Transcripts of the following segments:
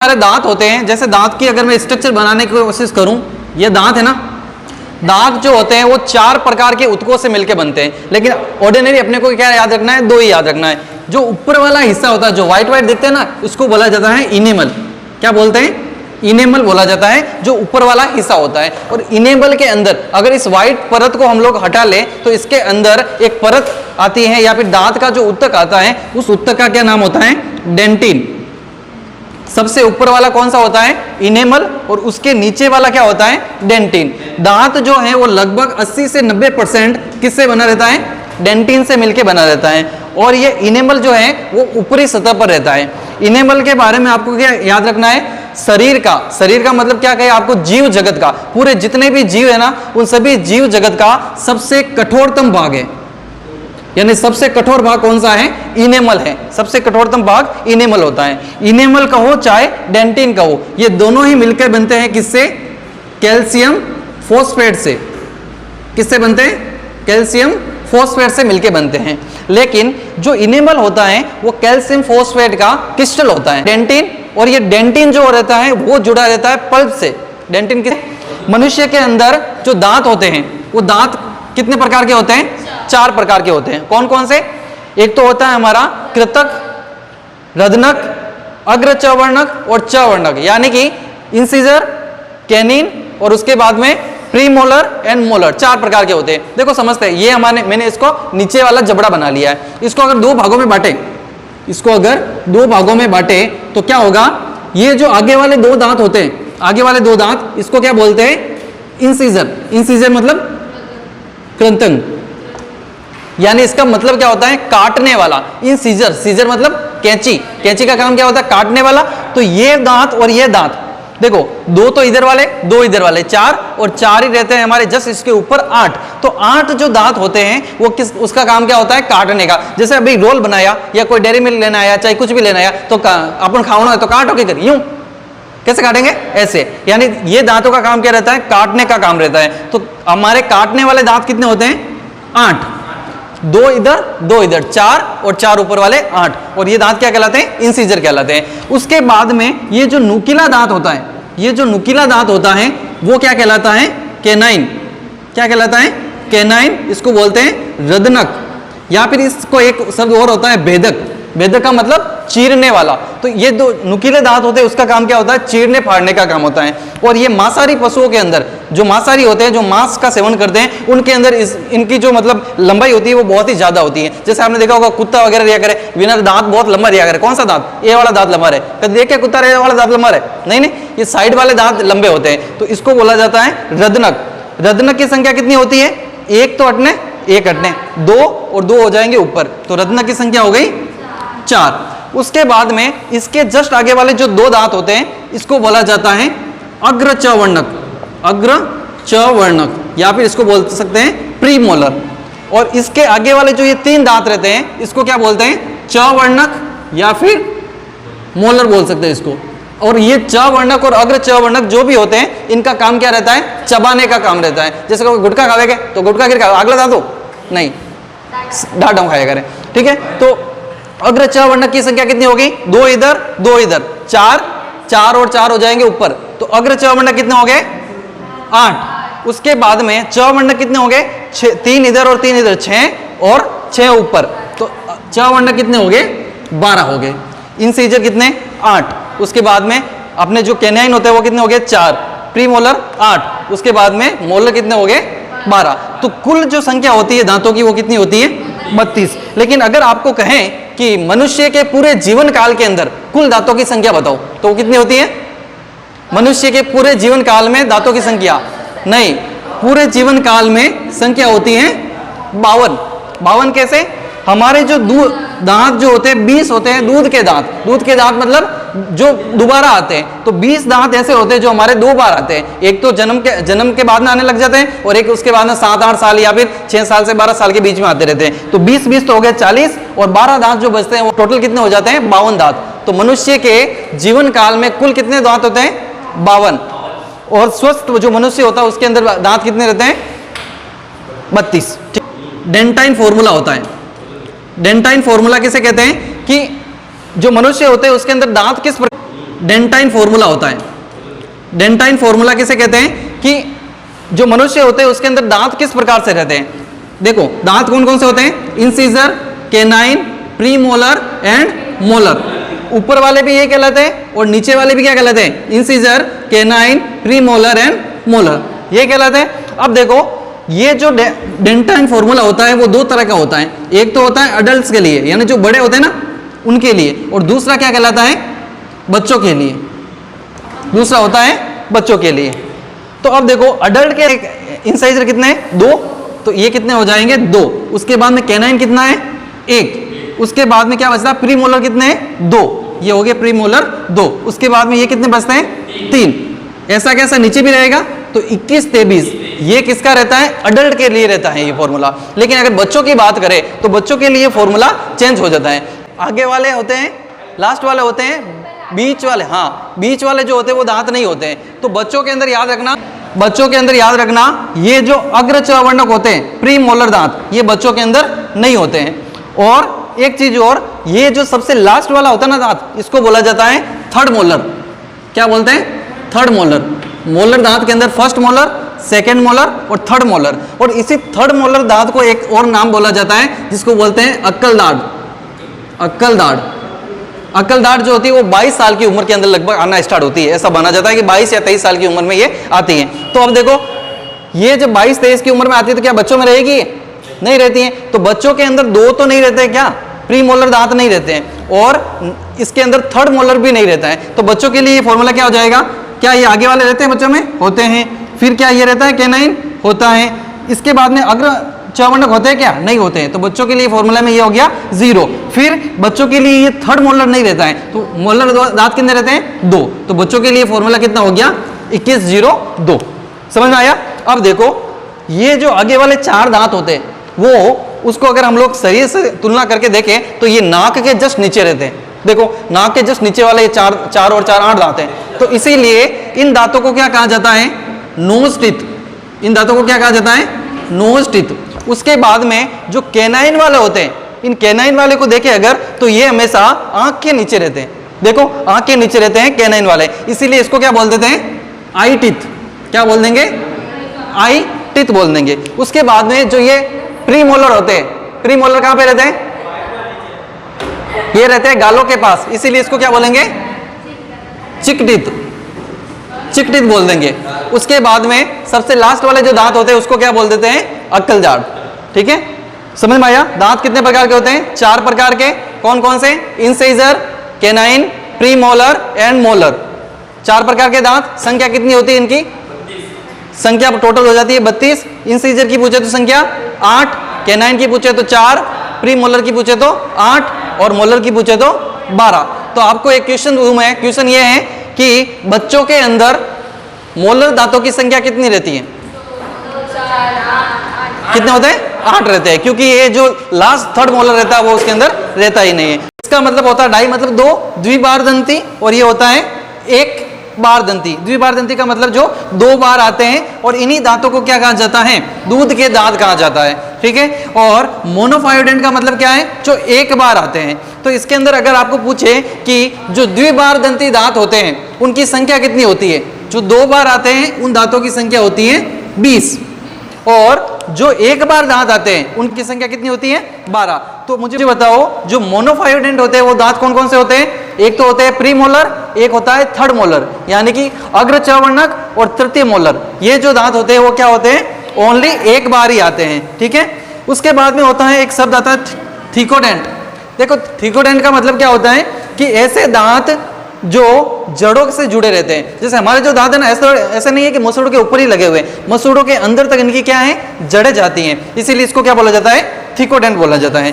हमारे दांत होते हैं, जैसे दांत की अगर मैं स्ट्रक्चर बनाने की कोशिश करूं, ये दांत है ना, दांत जो होते हैं वो 4 प्रकार के ऊतकों से मिलकर बनते हैं, लेकिन ऑर्डिनरी अपने को क्या याद रखना है, 2 ही याद रखना है। जो ऊपर वाला हिस्सा होता है, जो व्हाइट व्हाइट दिखते हैं ना, उसको बोला जाता है इनेमल। क्या बोलते हैं? इनेमल बोला जाता है, जो ऊपर वाला हिस्सा होता है। और इनेमल के अंदर अगर इस व्हाइट परत को हम लोग हटा लें तो इसके अंदर एक परत आती है, या फिर दांत का जो ऊतक आता है, उस ऊतक का क्या नाम होता है? डेंटिन। सबसे ऊपर वाला कौन सा होता है? इनेमल। और उसके नीचे वाला क्या होता है? डेंटिन। दांत जो है वो लगभग 80 से 90% किससे बना रहता है? डेंटिन से मिलके बना रहता है। और ये इनेमल जो है वो ऊपरी सतह पर रहता है। इनेमल के बारे में आपको क्या याद रखना है? शरीर का मतलब क्या कहे आपको? जीव जगत का, पूरे जितने भी जीव है ना, उन सभी जीव जगत का सबसे कठोरतम भाग है। यानी सबसे कठोर भाग कौन सा है? इनेमल है। सबसे कठोरतम भाग इनेमल होता है। इनेमल कहो चाहे डेंटिन कहो, ये दोनों ही मिलकर बनते हैं किससे? कैल्शियम फॉस्फेट से। किससे बनते हैं? कैल्शियम फॉस्फेट से मिलकर बनते हैं। लेकिन जो इनेमल होता है वो कैल्शियम फॉस्फेट का क्रिस्टल होता है। डेंटिन, और ये डेंटिन जो रहता है वो जुड़ा रहता है पल्प से। डेंटिन के मनुष्य के अंदर जो दांत होते हैं, वो दांत कितने प्रकार के होते हैं? 4 प्रकार के होते हैं। कौन कौन से? एक तो होता है हमारा कृतक, रदनक, अग्र चवर्णक और चवर्णक, यानी कि इंसिजर, कैनिन, और उसके बाद में प्रीमोलर एंड मोलर। 4 प्रकार के होते हैं। देखो समझते हैं, ये मैंने इसको नीचे वाला जबड़ा बना लिया है। इसको अगर 2 भागों में बांटे, तो क्या होगा? ये जो आगे वाले 2 दांत होते हैं, आगे वाले 2 दांत, इसको क्या बोलते हैं? इंसिजर। इंसिजर मतलब कृंतक, यानी इसका मतलब क्या होता है? काटने वाला। इंसिजर, सीजर मतलब कैंची। कैंची का काम क्या होता है? काटने वाला। तो ये दांत और ये दांत, देखो 2 तो इधर वाले, 2 इधर वाले, 4, और 4 ही रहते हैं हमारे जस्ट इसके ऊपर 8। तो 8 जो दांत होते हैं वो उसका काम क्या होता है? काटने का। जैसे अभी रोल बनाया या कोई डेयरी मिल्क लेना आया, चाहे कुछ भी लेना आया, तो अपन खाना है तो काटोगे कर, यूं कैसे काटेंगे? ऐसे। यानी ये दांतों का काम क्या रहता है? काटने का काम रहता है। तो हमारे काटने वाले दांत कितने होते हैं? 8। 2 इधर 2 इधर, 4, और 4 ऊपर वाले 8। और ये दांत क्या कहलाते हैं? इंसिजर कहलाते हैं। उसके बाद में ये जो नुकीला दांत होता है, वो क्या कहलाता है? कैनाइन। क्या कहलाता है? कैनाइन। इसको बोलते हैं रदनक, या फिर इसको एक शब्द और होता है भेदक। भेदक का मतलब चीरने वाला। तो ये 2 नुकीले दांत होते हैं, उसका काम क्या होता है? चीरने फाड़ने का काम होता है। और ये मांसाहारी पशुओं के अंदर, जो मांसाहारी होते हैं, जो मांस का सेवन करते हैं, उनके अंदर इनकी जो मतलब लंबाई होती है वो बहुत ही ज्यादा होती है। जैसे आपने देखा होगा कुत्ता वगैरह रिया करे, बिना दांत बहुत लंबा रिया करे। कौन सा दांत? ये वाला दांत लंबा है। कभी देखे कुत्ता ये वाला दांत लंबा है? नहीं, ये साइड वाले दांत लंबे होते हैं। तो इसको बोला जाता है रदनक। रदनक की संख्या कितनी होती है? 1 तो हटने, 1 हटने, 2 और 2 हो जाएंगे ऊपर, तो रदनक की संख्या हो गई 4। उसके बाद में इसके जस्ट आगे वाले जो 2 दांत होते हैं, इसको बोला जाता है अग्र चवर्णक। अग्र चवर्णक, या फिर इसको बोल सकते हैं प्रीमोलर। और इसके आगे वाले जो ये 3 दांत रहते हैं, इसको क्या बोलते हैं? चवर्णक या फिर मोलर बोल सकते हैं इसको। और ये चवर्णक और अग्र चवर्णक जो भी होते हैं, इनका काम क्या रहता है? चबाने का काम रहता है। जैसे कोई गुटखा खावेगा तो गुटखा गिर अगला दांत हो नहीं, डांटों खाया करें, ठीक है। तो अग्र चवर्णक की संख्या कितनी होगी? 2 इधर 2 इधर, 4, 4 और 4 हो जाएंगे ऊपर। तो अग्र चवर्णक कितने हो गए? 8। उसके बाद में चवर्णक कितने हो गए? 3 इधर और 3 इधर, 6 और 6 ऊपर। तो चवर्णक कितने हो गए? 12 हो गए। इंसिजर कितने? 8। उसके बाद में अपने जो कैनाइन होते हैं वो कितने हो गए? 4। प्रीमोलर 8। उसके बाद में मोलर कितने हो गए? 12। तो कुल जो संख्या होती है दांतों की वो कितनी होती है? 32। लेकिन अगर आपको कहें कि मनुष्य के पूरे जीवन काल के अंदर कुल दांतों की संख्या बताओ, तो वो कितनी होती है? मनुष्य के पूरे जीवन काल में दांतों की संख्या नहीं, पूरे जीवन काल में संख्या होती है 52। 52 कैसे? हमारे जो दांत जो होते हैं 20 होते हैं दूध के दांत। दूध के दांत मतलब जो दोबारा आते हैं। तो 20 दांत ऐसे होते हैं जो हमारे 2 बार आते हैं। एक तो जन्म के बाद में आने लग जाते हैं, और एक उसके बाद में 7-8 साल या फिर 6 साल से 12 साल के बीच में आते रहते हैं। तो 20 तो हो गए 40, और 12 दांत जो बचते हैं वो टोटल कितने हो जाते हैं? 52 दांत। तो मनुष्य के जीवन काल में कुल कितने दांत होते हैं? 52। और स्वस्थ जो मनुष्य होता है उसके अंदर दांत कितने रहते हैं? 32। डेंटाइन फॉर्मूला होता है। डेंटाइन फॉर्मूला किसे कहते हैं? कि जो मनुष्य होते हैं उसके अंदर दांत किस प्रकार डेंटाइन फॉर्मूला होता है। डेंटाइन फॉर्मूला किसे कहते हैं कि जो मनुष्य होते हैं उसके अंदर दांत किस प्रकार से रहते हैं। देखो दांत कौन कौन से होते हैं, incisor, canine, premolar and molar. ऊपर वाले भी ये कहलाते हैं और नीचे वाले भी क्या कहलाते हैं, incisor, canine, premolar and molar, ये कहलाते हैं। अब देखो ये जो डेंटाइन फॉर्मूला होता है वो दो तरह का होता है। एक तो होता है अडल्ट्स के लिए, यानी जो बड़े होते हैं ना उनके लिए, और दूसरा क्या कहलाता है, बच्चों के लिए। दूसरा होता है बच्चों के लिए। तो अब देखो अडल्ट के इंसाइजर कितने हैं, 2, तो ये कितने हो जाएंगे, 2। उसके बाद में कैनाइन कितना है, 1। उसके बाद में क्या बचता है, प्रीमोलर कितने हैं, 2, ये हो गए प्रीमोलर 2। उसके बाद में ये कितने बचते हैं, 3। ऐसा कैसा नीचे भी रहेगा, तो 21, 23 ये किसका रहता है, अडल्ट के लिए रहता है ये फॉर्मूला। लेकिन अगर बच्चों की बात करें तो बच्चों के लिए फॉर्मूला चेंज हो जाता है। आगे वाले होते हैं, लास्ट वाले होते हैं, बीच वाले, हाँ बीच वाले जो होते हैं वो दांत नहीं होते हैं। तो बच्चों के अंदर याद रखना, बच्चों के अंदर याद रखना ये जो अग्र चवर्णक होते हैं प्रीमोलर दांत, ये बच्चों के अंदर नहीं होते हैं। और एक चीज और, ये जो सबसे लास्ट वाला होता है ना दांत, इसको बोला जाता है थर्ड मोलर। क्या बोलते हैं, थर्ड मोलर। मोलर दांत के अंदर फर्स्ट मोलर, सेकेंड मोलर और थर्ड मोलर। और इसी थर्ड मोलर दांत को एक और नाम बोला जाता है जिसको बोलते हैं अक्कल दाढ़। अक्कल दाढ़, अक्कल दाढ़ जो होती है वो 22 साल की उम्र के अंदर लगभग आना स्टार्ट होती है। ऐसा माना जाता है कि 22 या 23 साल की उम्र में ये आती है। तो अब देखो ये जब 22-23 की उम्र में आती है तो क्या बच्चों में रहेगी, नहीं रहती है। तो बच्चों के अंदर 2 तो नहीं रहते हैं, क्या प्री मोलर दांत नहीं रहते हैं, और इसके अंदर थर्ड मोलर भी नहीं रहता है। तो बच्चों के लिए ये फॉर्मूला क्या हो जाएगा, क्या ये आगे वाले रहते हैं बच्चों में, होते हैं। फिर क्या ये रहता है, कैनाइन होता है। इसके बाद में अग्र चवर्णक होते हैं क्या, नहीं होते हैं। तो बच्चों के लिए फॉर्मूला में ये हो गया 0। फिर बच्चों के लिए ये थर्ड मोलर नहीं रहता है, तो मोलर दांत कितने रहते हैं, 2। तो बच्चों के लिए फॉर्मूला कितना हो गया, 21, 0, 2। समझ में आया। अब देखो ये जो आगे वाले 4 दांत होते हैं वो, उसको अगर हम लोग शरीर से तुलना करके देखें तो ये नाक के जस्ट नीचे रहते हैं। देखो नाक के जस्ट नीचे वाले ये 4 और 4 8 दांत हैं। तो इसीलिए इन दांतों को क्या कहा जाता है, नोज टीथ। इन दांतों को क्या कहा जाता है, नोज टीथ। उसके बाद में जो कैनाइन वाले होते हैं, इन कैनाइन वाले को देखें अगर, तो ये हमेशा आंख के नीचे रहते हैं। देखो आंख के नीचे रहते हैं कैनाइन वाले, इसीलिए इसको क्या बोल देते हैं, आई टीथ। क्या बोल देंगे, आई टीथ बोल देंगे। उसके बाद में जो ये प्रीमोलर होते हैं, प्रीमोलर कहां पे रहते हैं, ये रहते हैं गालों के पास, इसीलिए इसको क्या बोलेंगे, चिक टीथ। चिक टीथ बोल देंगे। उसके बाद में सबसे लास्ट वाले जो दांत होते हैं उसको क्या बोल देते हैं, अक्कल दाढ़। ठीक है, समझ में आया। दांत कितने प्रकार के होते हैं, 4 प्रकार के। कौन कौन से, incisor, canine, premolar and molar. 4 प्रकार के दांत। संख्या कितनी होती है इनकी, संख्या टोटल हो जाती है 32। इंसाइजर की पूछे तो संख्या 8, कैनाइन की पूछे तो 4, प्रीमोलर की पूछे तो 8 और मोलर की पूछे तो 12। तो आपको एक क्वेश्चन दूं मैं, क्वेश्चन ये है कि बच्चों के अंदर मोलर दांतों की संख्या कितनी रहती है, कितने होते हैं, 8 रहते हैं, क्योंकि ये जो लास्ट थर्ड मोलर रहता है वो उसके अंदर रहता ही नहीं है। इसका मतलब होता है डाई मतलब 2 द्विबारदंती, और ये होता है 1 बारदंती। द्विबारदंती का मतलब जो 2 बार आते हैं, और इन्हीं दांतों को क्या कहा जाता है, दूध के दांत कहा जाता है। ठीक है। और मोनोफायोडेंट का मतलब क्या है, जो 1 बार आते हैं। तो इसके अंदर अगर आपको पूछे कि जो द्विबारदंती दांत होते हैं उनकी संख्या कितनी होती है, जो 2 बार आते हैं उन दांतों की संख्या होती है 20, और जो 1 बार दांत आते हैं उनकी संख्या कितनी होती है, 12। तो मुझे बताओ जो मोनोफायोडेंट होते हैं वो दांत कौन कौन से होते हैं, एक तो होते हैं प्रीमोलर, एक होता है थर्ड मोलर, यानी कि अग्र चवर्णक और तृतीय मोलर। ये जो दांत होते हैं वो क्या होते हैं, ओनली 1 बार ही आते हैं। ठीक है। उसके बाद में होता है एक शब्द आता है थिकोडेंट। देखो थिकोडेंट का मतलब क्या होता है कि ऐसे दांत जो जड़ों से जुड़े रहते हैं। जैसे हमारे जो दांत है ना, ऐसा नहीं है कि मसूड़ों के ऊपर ही लगे हुए, मसूड़ों के अंदर तक इनकी क्या है, जड़ें जाती हैं, इसीलिए इसको क्या बोला जाता है, थिकोडेंट बोला जाता है।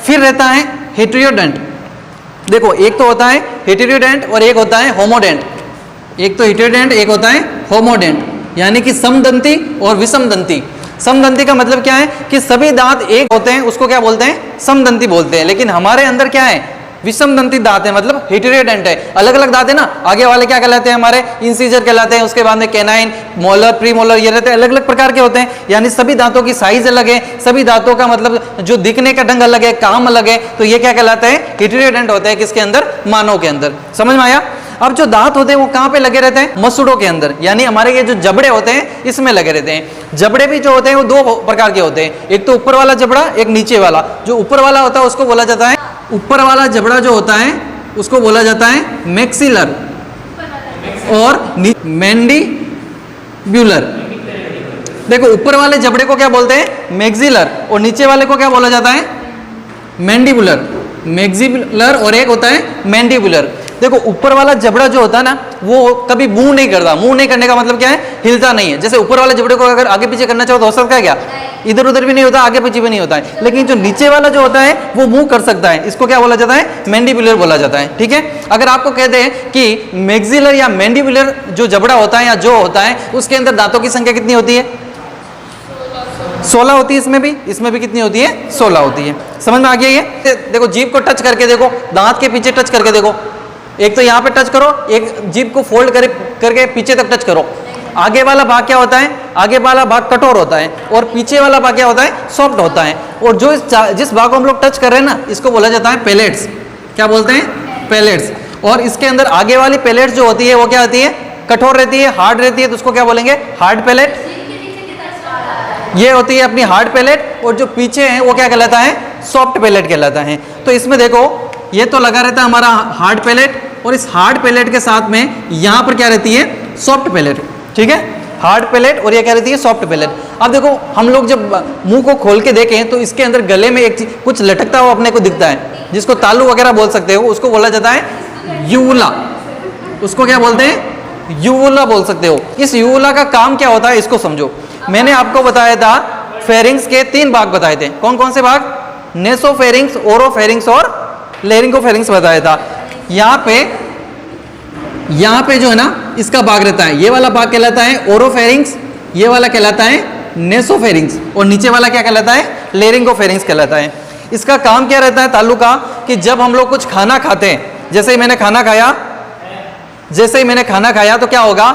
फिर रहता है हेटेरोडेंट। देखो एक तो होता है हेटेरोडेंट और एक होता है होमोडेंट। एक तो हेटेरोडेंट, एक होता है होमोडेंट, यानी कि समदंती और विषमदंती। समदंती का मतलब क्या है कि सभी दांत एक होते हैं, उसको क्या बोलते हैं, समदंती बोलते हैं। लेकिन हमारे अंदर क्या है, विषमदंती दांत है, मतलब हेटेरोडेंट है। अलग अलग दांत है ना, आगे वाले क्या कहलाते हैं, हमारे इंसीजर कहलाते हैं। उसके बाद में कैनाइन, मोलर, प्रीमोलर, ये रहते हैं, अलग अलग प्रकार के होते हैं। यानी सभी दांतों की साइज अलग है, सभी दांतों का मतलब जो दिखने का ढंग अलग है, काम अलग है। तो ये क्या कहलाता है, हेटेरोडेंट होता है, किसके अंदर, मानव के अंदर। समझ में आया। अब जो दांत होते हैं वो कहाँ पे लगे रहते हैं? मसूड़ों के अंदर, यानी हमारे ये जो जबड़े होते हैं इसमें लगे रहते हैं। जबड़े भी जो होते हैं वो दो प्रकार के होते हैं, एक तो ऊपर वाला जबड़ा, एक नीचे वाला। जो ऊपर वाला होता है उसको बोला जाता है, ऊपर वाला जबड़ा जो होता है उसको बोला जाता है मैक्सिलर और मैंडिब्यूलर। देखो ऊपर वाले जबड़े को क्या बोलते हैं? मैक्सिलर, और नीचे वाले को क्या बोला जाता है? मैंडिबुलर। मैक्सिलर और एक होता है मैंडिबुलर। देखो ऊपर वाला जबड़ा जो होता है ना वो कभी मूव नहीं करता। मूव नहीं करने का मतलब क्या है? हिलता नहीं है। जैसे ऊपर वाले जबड़े को अगर आगे पीछे करना चाहो तो हो सकता है क्या? इधर उधर भी नहीं होता, आगे पीछे भी नहीं होता है। लेकिन जो नीचे वाला जो होता है वो मूव कर सकता है, इसको क्या बोला जाता है? मैंडिबुलर बोला जाता है। ठीक है, अगर आपको कह दें कि मैक्सिलर या मैंडिबुलर जो जबड़ा होता है या जो होता है उसके अंदर दांतों की संख्या कितनी होती है? 16 होती है। इसमें भी कितनी होती है? 16 होती है। समझ में आ गया ये? देखो जीभ को टच करके देखो, दांत के पीछे टच करके देखो। एक तो यहाँ पे टच करो, एक जीभ को फोल्ड करके पीछे तक टच करो। आगे वाला भाग क्या होता है? आगे वाला भाग कठोर होता है और पीछे वाला भाग क्या होता है? सॉफ्ट होता है। और जो जिस भाग को हम लोग टच कर रहे हैं ना इसको बोला जाता है पैलेट्स। क्या बोलते हैं? पैलेट्स। और इसके अंदर आगे वाली पैलेट्स जो होती है वो क्या होती है? कठोर रहती है, हार्ड रहती है, तो उसको क्या बोलेंगे? Hard palate. ये होती है अपनी हार्ड पैलेट, और जो पीछे है वो क्या कहलाता है? सॉफ्ट पैलेट कहलाता है। तो इसमें देखो ये तो लगा रहता है हमारा हार्ड पैलेट, और इस हार्ड पैलेट के साथ में यहाँ पर क्या रहती है? Soft palate. ठीक है, हार्ड पैलेट और ये क्या रहती है? Soft palate. अब देखो हम लोग जब मुंह को खोल के देखें तो इसके अंदर गले में एक कुछ लटकता हुआ अपने को दिखता है, जिसको तालू वगैरह बोल सकते हो, उसको बोला जाता है यूवुला। उसको क्या बोलते हैं? यूवुला बोल सकते हो। इस यूवुला का काम क्या होता है इसको समझो। मैंने आपको बताया था फेरिंग्स के 3 भाग बताए थे। कौन कौन से भाग? नेसोफेरिंग्स, ओरोफेरिंग्स और लेरिंगोफेरिंग्स बताया था। यहाँ पे जो है ना इसका भाग रहता है, ये वाला भाग कहलाता है ओरोफेरिंग्स, ये वाला कहलाता है नेसोफेरिंग्स, और नीचे वाला क्या कहलाता है? लेरिंगोफेरिंग्स कहलाता है। इसका काम क्या रहता है तालु का? कि जब हम लोग कुछ खाना खाते हैं, जैसे ही मैंने खाना खाया तो क्या होगा?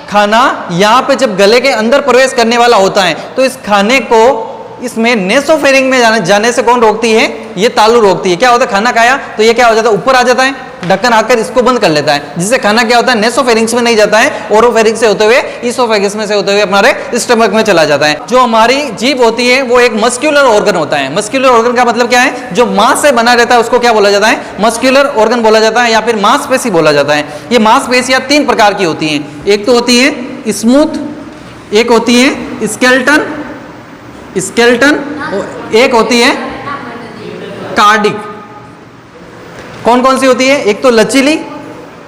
खाना यहाँ पे जब गले के अंदर प्रवेश करने वाला होता है तो इस खाने को इसमें नेसोफेरिंग में जाने से कौन रोकती है? ये तालु रोकती है। क्या होता है? खाना खाया तो ये क्या हो जाता है? ऊपर आ जाता है, ढक्कन आकर इसको बंद कर लेता है, जिससे खाना क्या होता है? नेसोफेरिंग्स में नहीं जाता है, ओरोफेरिंग्स से होते हुए इसोफेगस में से होते हुए हमारे स्टमक में चला जाता है। जो हमारी जीभ होती है वो एक मस्क्यूलर ऑर्गन होता है। मस्क्यूलर ऑर्गन का मतलब क्या है? जो मांस से बना रहता है उसको क्या बोला जाता है? मस्क्यूलर ऑर्गन बोला जाता है, या फिर मांसपेशी बोला जाता है। ये मांसपेशियां 3 प्रकार की होती हैं। एक तो होती है स्मूथ, एक होती है स्केलेटन, एक होती है कार्डिक। कौन कौन सी होती है? एक तो लचीली,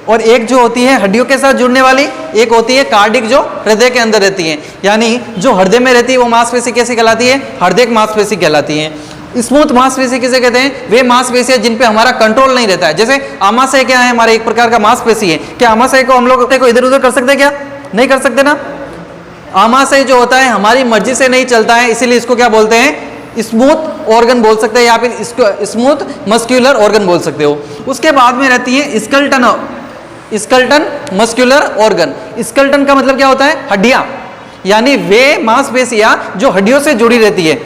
और एक जो होती है हड्डियों के साथ जुड़ने वाली, एक होती है कार्डिक जो हृदय के अंदर रहती है। यानी जो हृदय में रहती है वो मांसपेशी कैसी कहलाती है? हृदय मांसपेशी कहलाती है। स्मूथ मांसपेशी किसे कहते हैं? वे मांसपेशी है जिन पे हमारा कंट्रोल नहीं रहता है। जैसे आमाशय क्या है? हमारे एक प्रकार का मांसपेशी है। क्या आमाशय को हम लोग इधर उधर कर सकते हैं? क्या नहीं कर सकते ना। आमाशय जो होता है हमारी मर्जी से नहीं चलता है, इसीलिए इसको क्या बोलते हैं? स्मूथ ऑर्गन बोल सकते हैं, या फिर इसको स्मूथ मस्क्यूलर ऑर्गन बोल सकते हो। उसके बाद में रहती है स्केलेटन मस्क्यूलर ऑर्गन। स्केलेटन का मतलब क्या होता है? हड्डियां, यानी वे मांसपेशियां जो हड्डियों से जुड़ी रहती है,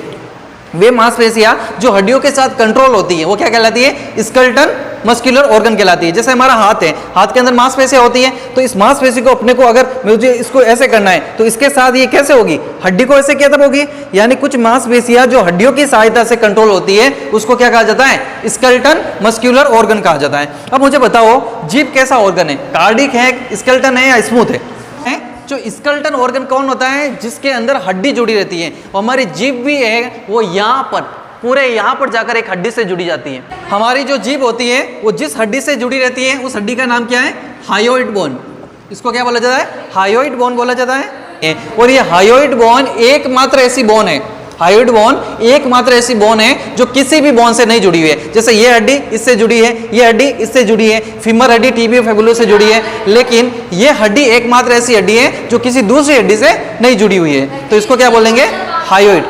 वे मांसपेशियां जो हड्डियों के साथ कंट्रोल होती है वो क्या कहलाती है? स्केलेटन मस्क्यूलर ऑर्गन कहलाती है। जैसे हमारा हाथ है, हाथ के अंदर मांसपेशियां होती है, तो इस मांसपेशी को अपने को अगर मुझे इसको ऐसे करना है तो इसके साथ ये कैसे होगी? हड्डी को ऐसे क्या तब होगी? यानी कुछ मांसपेशियां जो हड्डियों की सहायता से कंट्रोल होती है उसको क्या कहा जाता है? स्केलेटन मस्क्यूलर ऑर्गन कहा जाता है। अब मुझे बताओ जीभ कैसा ऑर्गन है? कार्डिक है, स्केलेटन है, या स्मूथ है? जो स्केलेटन ऑर्गन कौन होता है? जिसके अंदर हड्डी जुड़ी रहती है। और हमारी जीभ भी है वो यहाँ पर, पूरे यहाँ पर जाकर एक हड्डी से जुड़ी जाती है। हमारी जो जीभ होती है वो जिस हड्डी से जुड़ी रहती है उस हड्डी का नाम क्या है? Hyoid bone. इसको क्या बोला जाता है? हायोइड बोन बोला जाता है। और ये हायोइड बोन एकमात्र ऐसी बोन है, हायोइड बोन एकमात्र ऐसी बोन है जो किसी भी बोन से नहीं जुड़ी हुई है। जैसे ये हड्डी इससे जुड़ी है, ये हड्डी इससे जुड़ी है, फीमर हड्डी टिबियो फेबुलो से जुड़ी है, लेकिन ये हड्डी एकमात्र ऐसी हड्डी है जो किसी दूसरी हड्डी से नहीं जुड़ी हुई है। तो इसको क्या बोलेंगे? हायोइड।